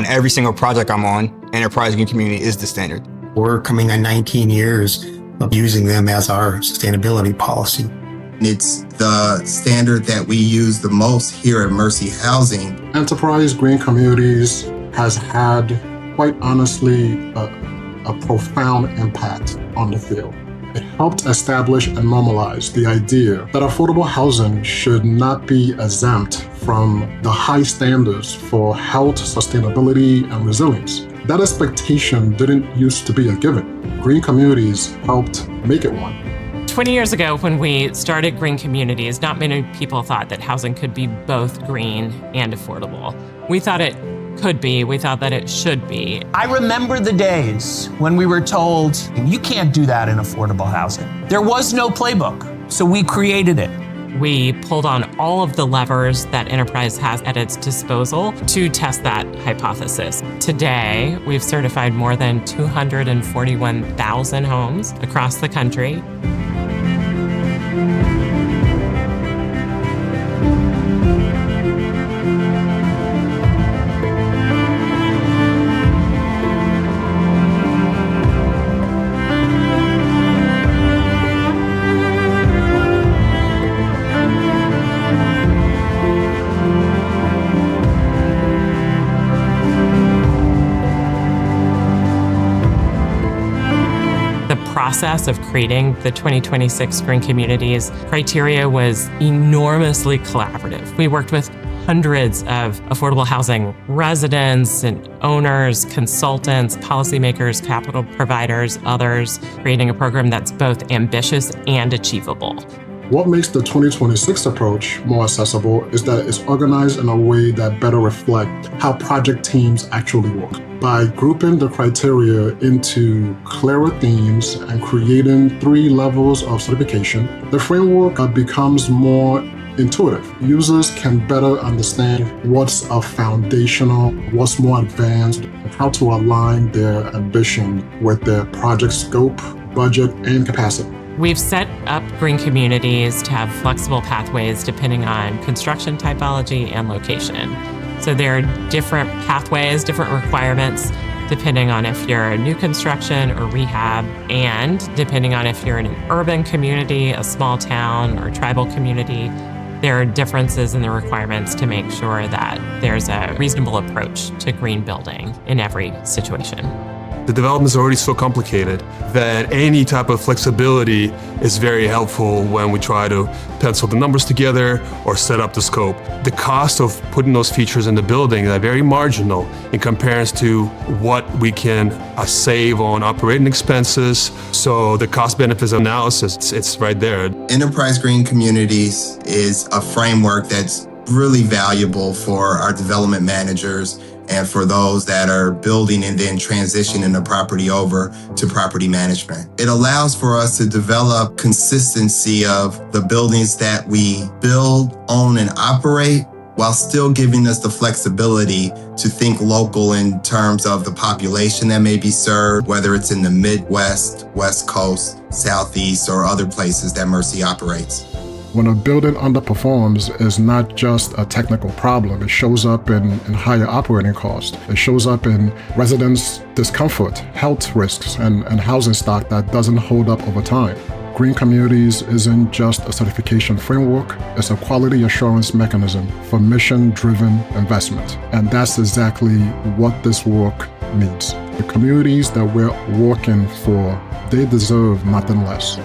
on every single project I'm on, enterprise green community is the standard. We're coming on 19 years of using them as our sustainability policy. It's the standard that we use the most here at Mercy Housing. Enterprise Green Communities has had, quite honestly, a profound impact on the field. It helped establish and normalize the idea that affordable housing should not be exempt from the high standards for health, sustainability, and resilience. That expectation didn't used to be a given. Green Communities helped make it one. 20 years ago, when we started Green Communities, not many people thought that housing could be both green and affordable. We thought it could be, we thought that it should be. I remember the days when we were told, you can't do that in affordable housing. There was no playbook, so we created it. We pulled on all of the levers that Enterprise has at its disposal to test that hypothesis. Today, we've certified more than 241,000 homes across the country. The process of creating the 2026 Green Communities criteria was enormously collaborative. We worked with hundreds of affordable housing residents and owners, consultants, policymakers, capital providers, others, creating a program that's both ambitious and achievable. What makes the 2026 approach more accessible is that it's organized in a way that better reflects how project teams actually work. By grouping the criteria into clearer themes and creating 3 levels of certification, the framework becomes more intuitive. Users can better understand what's foundational, what's more advanced, and how to align their ambition with their project scope, budget, and capacity. We've set up Green Communities to have flexible pathways depending on construction typology and location. So there are different pathways, different requirements, depending on if you're a new construction or rehab, and depending on if you're in an urban community, a small town, or tribal community. There are differences in the requirements to make sure that there's a reasonable approach to green building in every situation. The development is already so complicated that any type of flexibility is very helpful when we try to pencil the numbers together or set up the scope. The cost of putting those features in the building are very marginal in comparison to what we can save on operating expenses. So the cost benefits analysis, it's right there. Enterprise Green Communities is a framework that's really valuable for our development managers and for those that are building and then transitioning the property over to property management. It allows for us to develop consistency of the buildings that we build, own, and operate, while still giving us the flexibility to think local in terms of the population that may be served, whether it's in the Midwest, West Coast, Southeast, or other places that Mercy operates. When a building underperforms, it's not just a technical problem. It shows up in higher operating costs. It shows up in residents' discomfort, health risks, and housing stock that doesn't hold up over time. Green Communities isn't just a certification framework, it's a quality assurance mechanism for mission-driven investment. And that's exactly what this work needs. The communities that we're working for, they deserve nothing less.